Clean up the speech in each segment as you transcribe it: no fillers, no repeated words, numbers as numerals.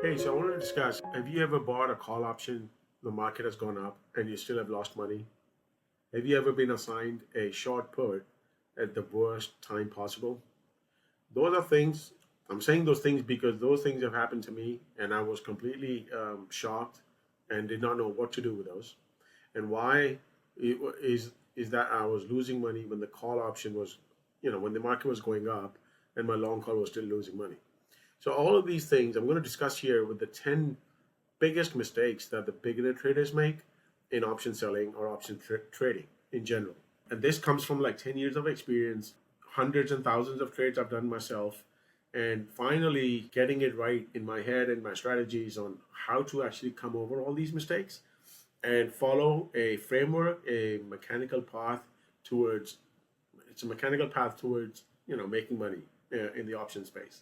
Hey, so I wanted to discuss, have you ever bought a call option, the market has gone up and you still have lost money? Have you ever been assigned a short put at the worst time possible? Those are things, I'm saying those things because those things have happened to me and I was completely shocked and did not know what to do with those. And why is that I was losing money when the call option was, when the market was going up and my long call was still losing money. So all of these things I'm going to discuss here with the 10 biggest mistakes that the beginner traders make in option selling or trading in general. And this comes from like 10 years of experience, hundreds and thousands of trades I've done myself, and finally getting it right in my head and my strategies on how to actually come over all these mistakes and follow a framework, a mechanical path towards it's a mechanical path towards making money in the option space.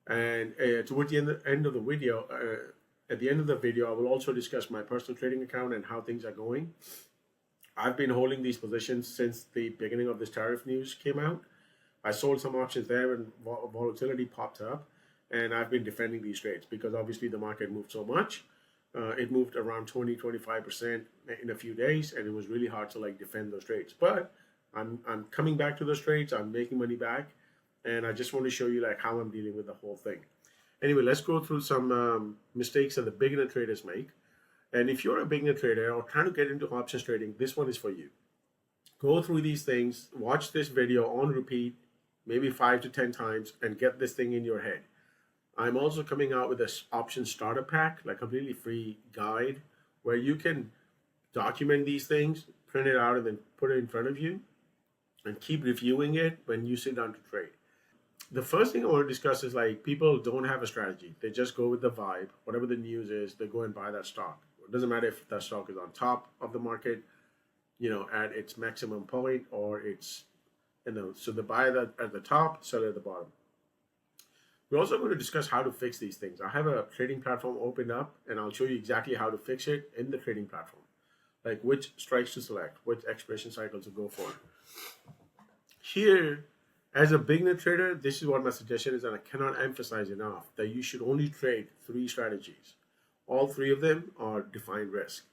And towards the end of the video, at the end of the video, I will also discuss my personal trading account and how things are going. I've been holding these positions since the beginning of this tariff news came out. I sold some options there when volatility popped up, and I've been defending these trades because obviously the market moved so much. It moved around 20-25% in a few days, and it was really hard to like defend those trades. But I'm coming back to those trades. I'm making money back, and I just want to show you like how I'm dealing with the whole thing. Anyway, let's go through some mistakes that the beginner traders make. And if you're a beginner trader or trying to get into options trading, this one is for you. Go through these things, watch this video on repeat, maybe 5 to 10 times, and get this thing in your head. I'm also coming out with this option starter pack, like completely free guide, where you can document these things, print it out, and then put it in front of you, and keep reviewing it when you sit down to trade. The first thing I want to discuss is like people don't have a strategy. They just go with the vibe. Whatever the news is, they go and buy that stock. It doesn't matter if that stock is on top of the market, at its maximum point, or so they buy that at the top, sell it at the bottom. We're also going to discuss how to fix these things. I have a trading platform opened up, and I'll show you exactly how to fix it in the trading platform, like which strikes to select, which expiration cycle to go for. Here, as a beginner trader, this is what my suggestion is, and I cannot emphasize enough that you should only trade 3 strategies. All 3 of them are defined risk,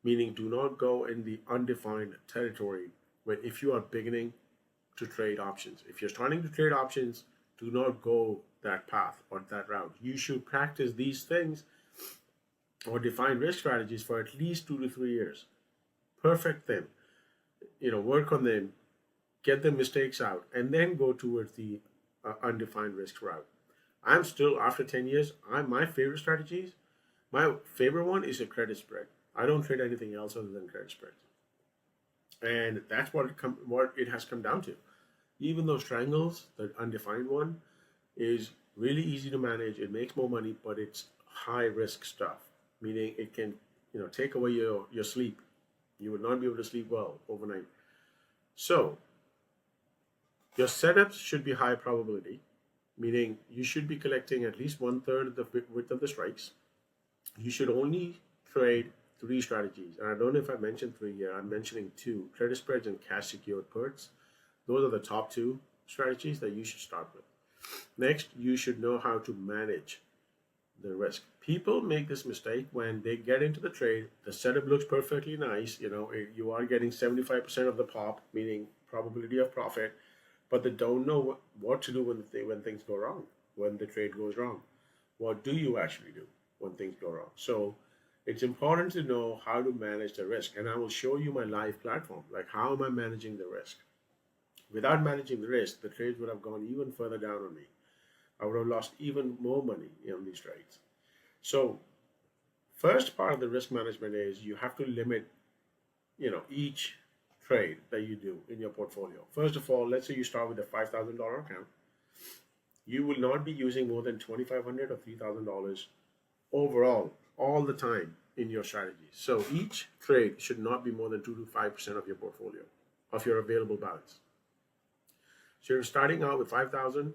meaning do not go in the undefined territory when if you are beginning to trade options. If you're starting to trade options, do not go that path or that route. You should practice these things or define risk strategies for at least 2 to 3 years. Perfect them, work on them, get the mistakes out, and then go towards the undefined risk route. I'm still, after 10 years, my favorite strategies, my favorite one is a credit spread. I don't trade anything else other than credit spreads. And that's what it has come down to. Even those triangles, the undefined one, is really easy to manage. It makes more money, but it's high risk stuff, meaning it can, take away your sleep. You would not be able to sleep well overnight. So your setups should be high probability, meaning you should be collecting at least 1/3 of the width of the strikes. You should only trade 3 strategies. And I don't know if I mentioned 3 here. I'm mentioning 2: credit spreads and cash secured puts. Those are the top 2 strategies that you should start with. Next, you should know how to manage the risk. People make this mistake when they get into the trade. The setup looks perfectly nice. You are getting 75% of the pop, meaning probability of profit, but they don't know what to do when things go wrong, when the trade goes wrong. What do you actually do when things go wrong? So it's important to know how to manage the risk. And I will show you my live platform, like how am I managing the risk. Without managing the risk, the trades would have gone even further down on me. I would have lost even more money on these trades. So first part of the risk management is you have to limit, each trade that you do in your portfolio. First of all, let's say you start with a $5,000 account. You will not be using more than $2,500 or $3,000 overall all the time in your strategy. So each trade should not be more than 2 to 5% of your portfolio, of your available balance. So you're starting out with 5,000,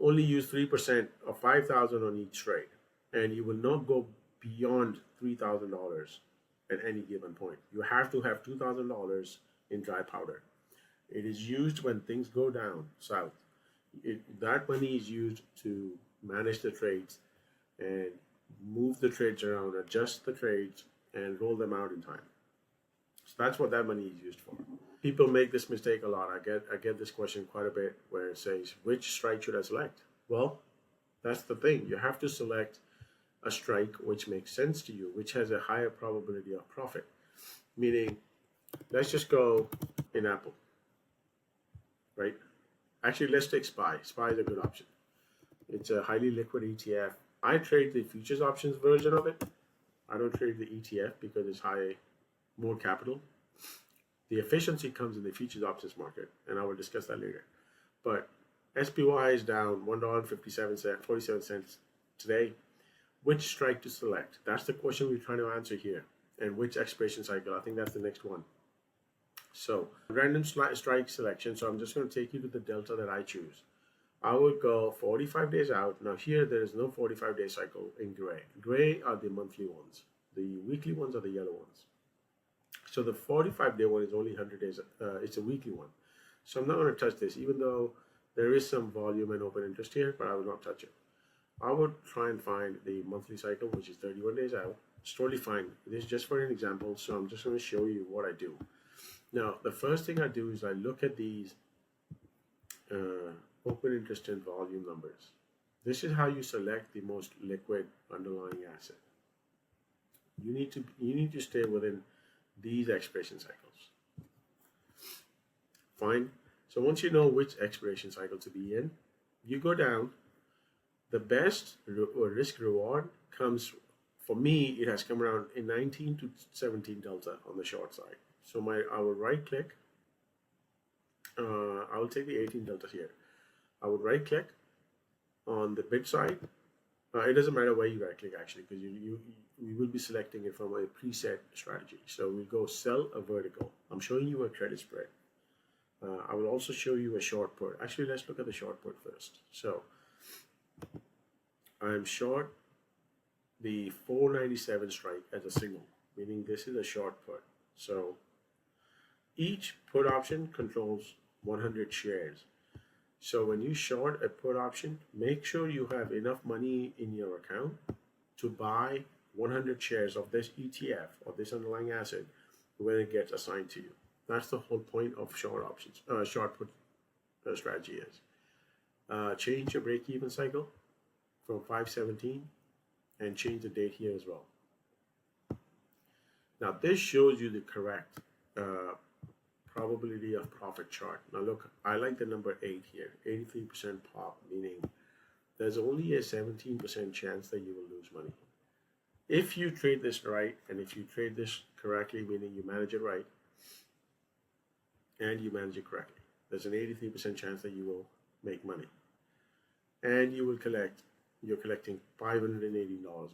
only use 3% of 5,000 on each trade, and you will not go beyond $3,000 at any given point. You have to have $2,000 in dry powder. It is used when things go down south. That money is used to manage the trades and move the trades around, adjust the trades, and roll them out in time. So that's what that money is used for. People make this mistake a lot. I get this question quite a bit where it says, which strike should I select? Well, that's the thing. You have to select a strike which makes sense to you, which has a higher probability of profit. Meaning, let's just go in Apple, right? Actually, let's take SPY. SPY is a good option. It's a highly liquid ETF. I trade the futures options version of it. I don't trade the ETF because it's more capital. The efficiency comes in the futures options market, and I will discuss that later. But SPY is down $1.47 today. Which strike to select? That's the question we're trying to answer here. And which expiration cycle? I think that's the next one. So random strike selection. So I'm just going to take you to the delta that I choose. I would go 45 days out. Now here there is no 45-day cycle in gray. Gray are the monthly ones. The weekly ones are the yellow ones. So the 45-day one is only 100 days. It's a weekly one. So I'm not going to touch this, even though there is some volume and open interest here, but I will not touch it. I would try and find the monthly cycle, which is 31 days out. It's totally fine. This is just for an example, so I'm just going to show you what I do. Now, the first thing I do is I look at these open interest and volume numbers. This is how you select the most liquid underlying asset. You need to stay within these expiration cycles. Fine. So once you know which expiration cycle to be in, you go down. The best risk reward comes, for me, it has come around in 19 to 17 delta on the short side. So I will right click. I will take the 18 delta here. I would right click on the bid side. It doesn't matter where you right click actually, because you will be selecting it from a preset strategy. So we go sell a vertical. I'm showing you a credit spread. I will also show you a short put. Actually, let's look at the short put first. So I'm short the 497 strike as a signal, meaning this is a short put. So each put option controls 100 shares. So when you short a put option, make sure you have enough money in your account to buy 100 shares of this ETF or this underlying asset when it gets assigned to you. That's the whole point of short options, short put strategy is. Change your break-even cycle from 517 and change the date here as well. Now this shows you the correct probability of profit chart. Now look, I like the number 8 here, 83% pop, meaning there's only a 17% chance that you will lose money. If you trade this right, and if you trade this correctly, meaning you manage it right, and you manage it correctly, there's an 83% chance that you will make money. And you will you're collecting $580 on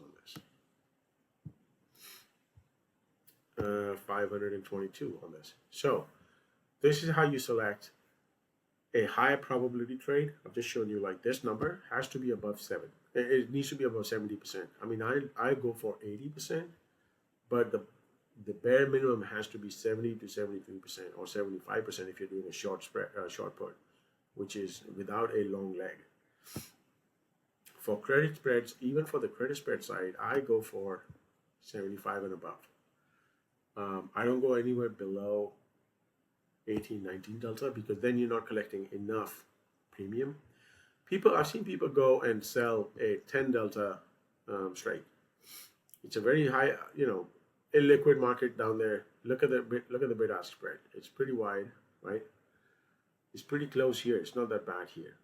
this. 522 on this. So this is how you select a high probability trade. I've just shown you, like, this number has to be above 7. It needs to be above 70%. I mean, I go for 80%, but the bare minimum has to be 70 to 73% or 75% if you're doing a short put, which is without a long leg. For credit spreads, even for the credit spread side, I go for 75 and above. I don't go anywhere below 18, 19 delta, because then you're not collecting enough premium. I've seen people go and sell a 10 delta strike. It's a very high, illiquid market down there. Look at the bid-ask spread. It's pretty wide, right? It's pretty close here. It's not that bad here.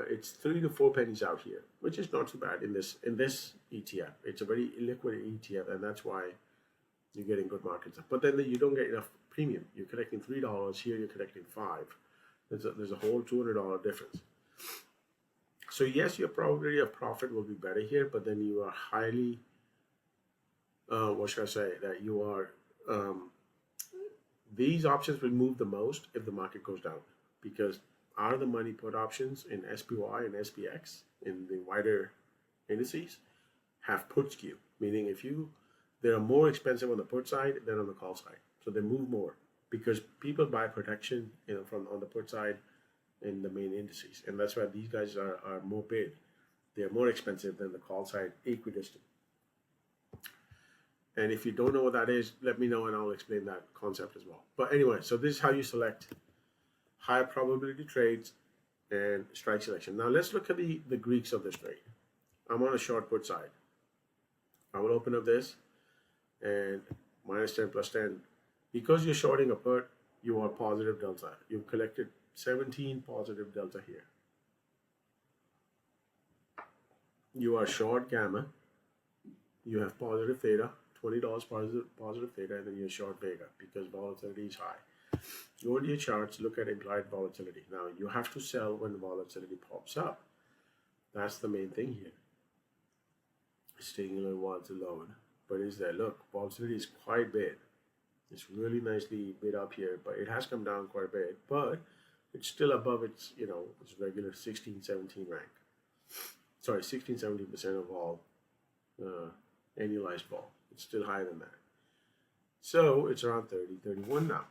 It's 3 to 4 pennies out here, which is not too bad in this ETF. It's a very illiquid ETF, and that's why you're getting good markets. But then you don't get enough premium. You're collecting $3 here. You're collecting $5. There's a whole $200 difference. So yes, your probability of profit will be better here, but then you are highly, what should I say? That you are. These options will move the most if the market goes down, because out of the money put options in SPY and SPX in the wider indices have put skew, meaning they are more expensive on the put side than on the call side, so they move more because people buy protection, from on the put side in the main indices, and that's why these guys are more paid. They are more expensive than the call side equidistant. And if you don't know what that is, let me know and I'll explain that concept as well. But anyway, so this is how you select higher probability trades and strike selection. Now let's look at the Greeks of this trade. I'm on a short put side. I will open up this and minus 10 plus 10. Because you're shorting a put, you are positive delta. You've collected 17 positive delta here. You are short gamma. You have positive theta, $20 positive theta, and then you're short vega because volatility is high. Go to your charts, look at implied volatility. Now you have to sell when the volatility pops up. That's the main thing here. It's taking a little while to load, but is there? Look, volatility is quite big. It's really nicely bid up here, but it has come down quite a bit, but it's still above its, its regular 16, 17 rank. Sorry, 16, 17% of all annualized vol. It's still higher than that. So it's around 30, 31 now.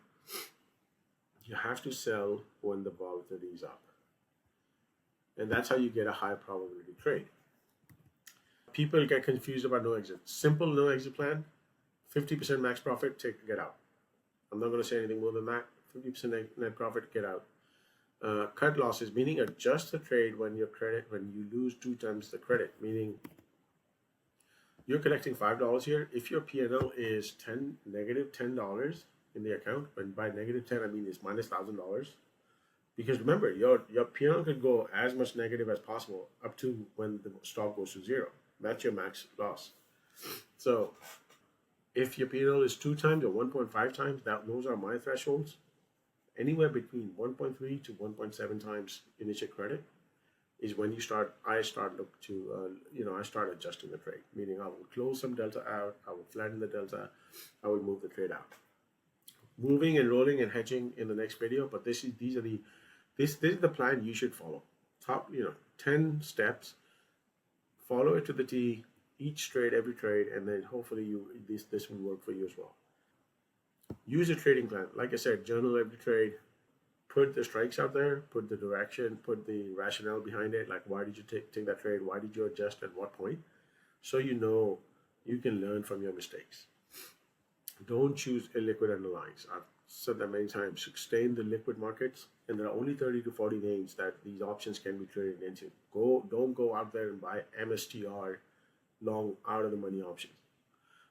You have to sell when the volatility is up. And that's how you get a high probability trade. People get confused about no exit. Simple no exit plan, 50% max profit, get out. I'm not going to say anything more than that. 50% net profit, get out. Cut losses, meaning adjust the trade when you lose 2 times the credit, meaning you're collecting $5 here. If your P&L is negative $10 in the account, and by negative 10 I mean it's minus $1,000, because remember your P&L could go as much negative as possible up to when the stock goes to 0. That's your max loss. So if your P&L is 2 times or 1.5 times, those are my thresholds. Anywhere between 1.3 to 1.7 times initial credit is when I start adjusting the trade, meaning I will close some delta out, I will flatten the delta, I will move the trade out. Moving and rolling and hedging in the next video, but this is the plan you should follow. Top 10 steps, follow it to the T, each trade, every trade, and then hopefully this will work for you as well. Use a trading plan. Like I said, journal every trade, put the strikes out there, put the direction, put the rationale behind it, like why did you take that trade, why did you adjust at what point, so you can learn from your mistakes. Don't choose illiquid underlyings. I've said that many times. Stay in the liquid markets, and there are only 30 to 40 names that these options can be traded into. Don't go out there and buy MSTR long out of the money options.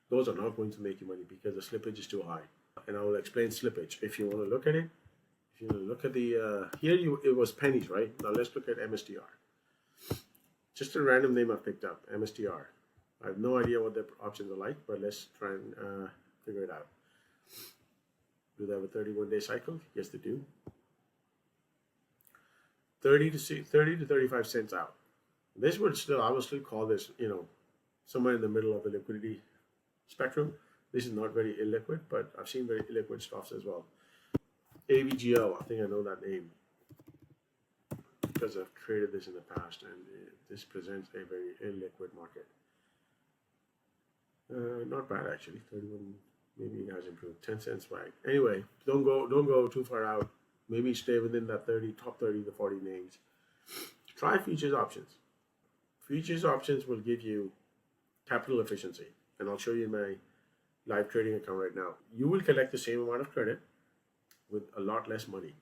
Those are not going to make you money because the slippage is too high. And I will explain slippage if you want to look at it. If you want to look at the it was pennies, right? Now let's look at MSTR. Just a random name I picked up, MSTR. I have no idea what the options are like, but let's try and figure it out. Do they have a 31-day cycle? Yes, they do. 30 to 35 cents out. I would still call this, somewhere in the middle of the liquidity spectrum. This is not very illiquid, but I've seen very illiquid stocks as well. AVGO, I think I know that name because I've traded this in the past, and this presents a very illiquid market. Not bad actually. 31, maybe it has improved. 10 cents swag. Anyway, don't go too far out. Maybe stay within that top 30 to 40 names. Try futures options. Futures options will give you capital efficiency, and I'll show you in my live trading account right now. You will collect the same amount of credit with a lot less money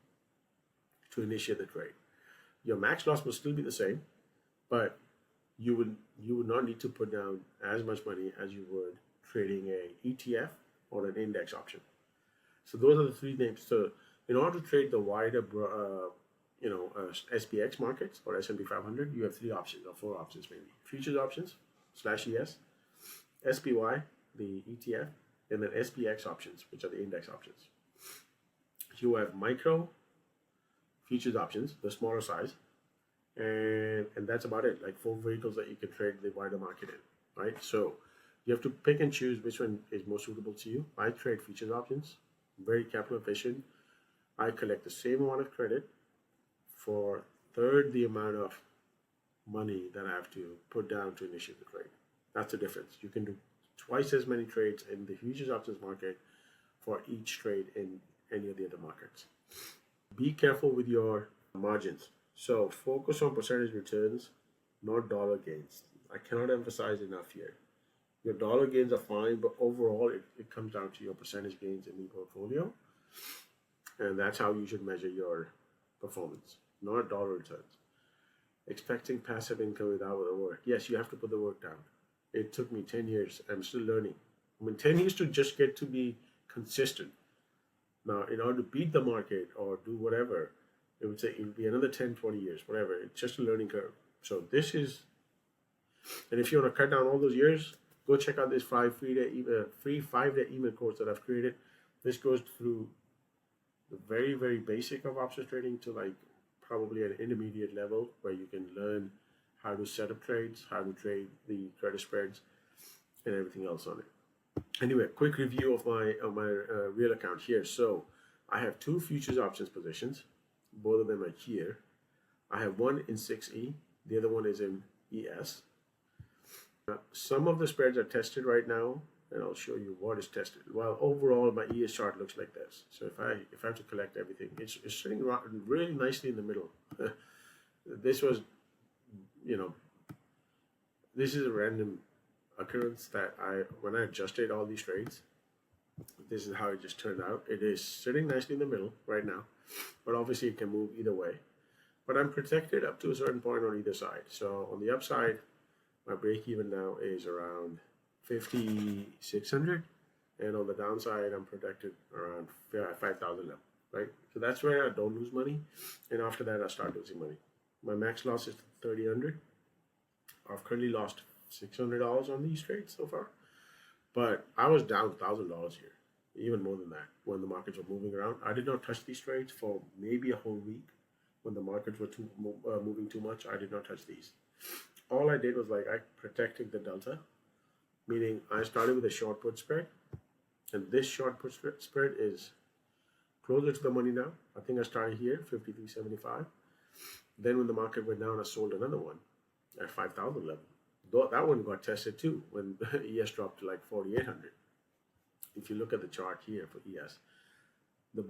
to initiate the trade. Your max loss will still be the same, but you would not need to put down as much money as you would trading a ETF or an index option. So those are the 3 names. So in order to trade the wider SPX markets or S&P 500, you have 3 options or 4 options maybe. Futures options /ES, SPY, the ETF, and then SPX options, which are the index options. You have micro futures options, the smaller size, and that's about it. Like 4 vehicles that you can trade the wider market in, right? So you have to pick and choose which one is most suitable to you. I trade futures options, very capital efficient. I collect the same amount of credit for third the amount of money that I have to put down to initiate the trade. That's the difference. You can do twice as many trades in the futures options market for each trade in any of the other markets. Be careful with your margins. So focus on percentage returns not dollar gains. I cannot emphasize enough here. Your dollar gains are fine, but overall, it comes down to your percentage gains in the portfolio. And that's how you should measure your performance, not dollar returns. Expecting passive income without the work. Yes, you have to put the work down. It took me 10 years. I'm still learning. 10 years to just get to be consistent. Now, in order to beat the market or do whatever, it would say it would be another 10, 20 years, whatever. It's just a learning curve. So this is, and if you want to cut down all those years, go check out this free 5-day email course that I've created. This goes through the very, very basic of options trading to like probably an intermediate level where you can learn how to set up trades, how to trade the credit spreads, and everything else on it. Anyway, quick review of my real account here. So I have 2 futures options positions. Both of them are here. I have one in 6E. The other one is in ES. Some of the spreads are tested right now, and I'll show you what is tested. Well, overall, my ES chart looks like this. So if I have to collect everything, it's sitting really nicely in the middle. This was, this is a random occurrence that when I adjusted all these trades, this is how it just turned out. It is sitting nicely in the middle right now, but obviously it can move either way. But I'm protected up to a certain point on either side. So on the upside, my break even now is around 5,600, and on the downside, I'm protected around 5,000 level, right? So that's where I don't lose money, and after that, I start losing money. My max loss is 3,000. I've currently lost $600 on these trades so far, but I was down $1,000 here, even more than that when the markets were moving around. I did not touch these trades for maybe a whole week. When the markets were moving too much, I did not touch these. All I did was I protected the delta, meaning I started with a short put spread, and this short put spread is closer to the money now. I think I started here, 53.75. Then when the market went down, I sold another one at 5,000 level. That one got tested too when ES dropped to like 4,800. If you look at the chart here for ES, the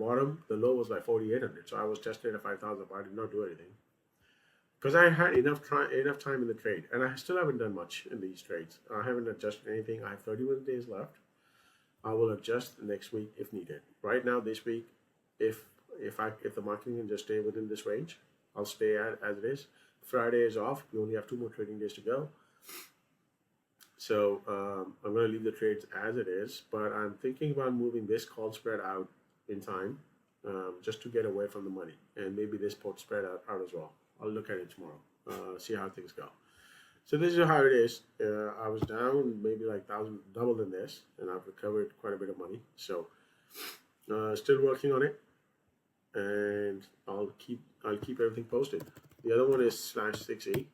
low was like 4,800. So I was tested at 5,000, but I did not do anything because I had enough time in the trade, and I still haven't done much in these trades. I haven't adjusted anything. I have 31 days left. I will adjust next week if needed. Right now, this week, if the market can just stay within this range, I'll stay as it is. Friday is off. We only have 2 more trading days to go. So I'm going to leave the trades as it is, but I'm thinking about moving this call spread out in time just to get away from the money, and maybe this put spread out as well. I'll look at it tomorrow, see how things go. So this is how it is. I was down maybe like 1,000, double than this, and I've recovered quite a bit of money. So still working on it, and I'll keep everything posted. The other one is /6E.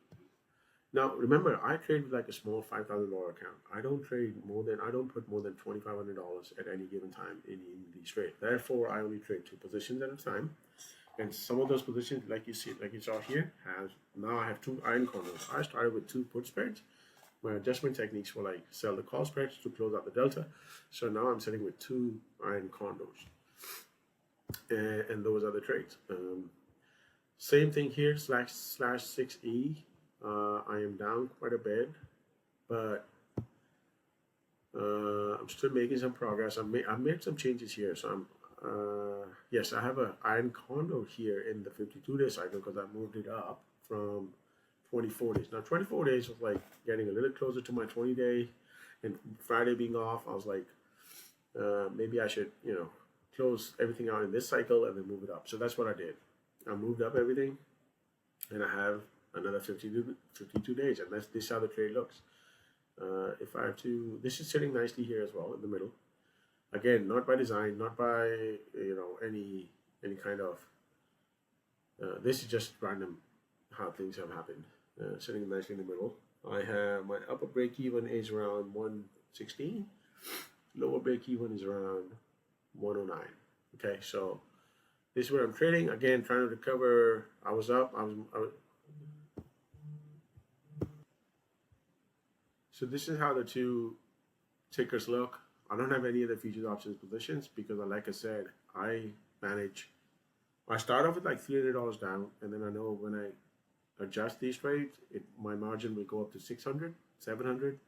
Now remember, I trade with like a small $5,000 account. I don't put more than $2,500 at any given time in these trades. Therefore, I only trade 2 positions at a time. And some of those positions, like you saw here, now I have 2 iron condos. I started with 2 put spreads. My adjustment techniques were like sell the call spreads to close out the delta. So now I'm sitting with 2 iron condos, and those are the trades. Same thing here, /6E. I am down quite a bit, but I'm still making some progress. I've made some changes here, so yes, I have an iron condo here in the 52-day cycle because I moved it up from 24 days. Now 24 days was like getting a little closer to my 20-day, and Friday being off, I was like, maybe I should close everything out in this cycle and then move it up. So that's what I did. I moved up everything, and I have another 52 days, and this is how the trade looks. If I have to, this is sitting nicely here as well in the middle. Again, not by design, not by any kind of. This is just random how things have happened. Sitting nicely in the middle. I have my upper break even is around 116. Lower break even is around 109. Okay, so this is where I'm trading. Again, trying to recover. I was up. So this is how the 2 tickers look. I don't have any of the futures options positions because, like I said, I start off with like $300 down, and then I know when adjust these trades, my margin will go up to 600, 700.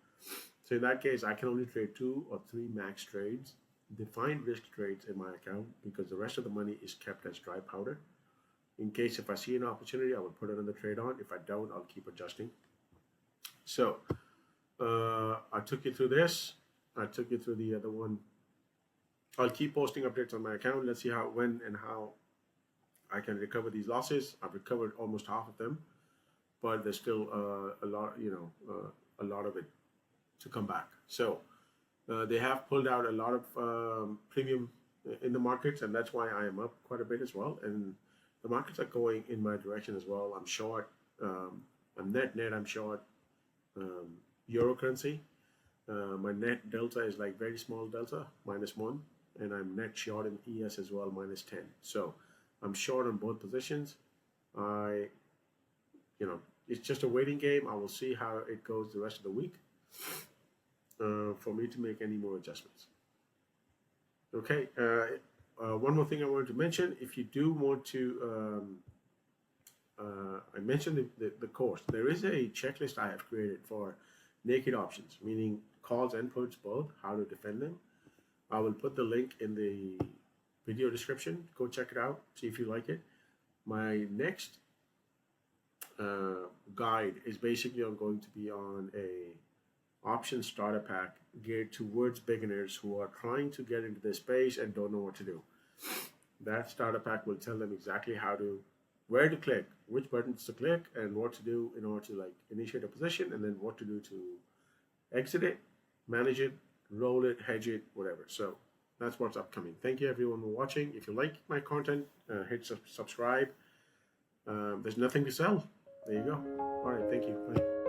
So in that case, I can only trade 2 or 3 max trades, defined risk trades in my account, because the rest of the money is kept as dry powder. In case if I see an opportunity, I will put another trade on. If I don't, I'll keep adjusting. So I took you through this. I took you through the other one. I'll keep posting updates on my account. Let's see when and how I can recover these losses. I've recovered almost half of them, but there's still a lot, a lot of it to come back. So they have pulled out a lot of premium in the markets, and that's why I am up quite a bit as well. And the markets are going in my direction as well. I'm short. I'm net. I'm short euro currency. My net delta is like very small delta, -1, and I'm net short in ES as well, -10. So I'm short on both positions. It's just a waiting game. I will see how it goes the rest of the week for me to make any more adjustments. Okay. One more thing I wanted to mention. If you do want to, I mentioned the course. There is a checklist I have created for naked options, meaning calls and puts both, how to defend them. I will put the link in the video description. Go check it out. See if you like it. My next guide is basically going to be on a option starter pack geared towards beginners who are trying to get into this space and don't know what to do. That starter pack will tell them exactly where to click, which buttons to click, and what to do in order to initiate a position, and then what to do to exit it, manage it, roll it, hedge it, whatever. So that's what's upcoming. Thank you everyone for watching. If you like my content, hit subscribe. There's nothing to sell. There you go. All right, thank you. Bye.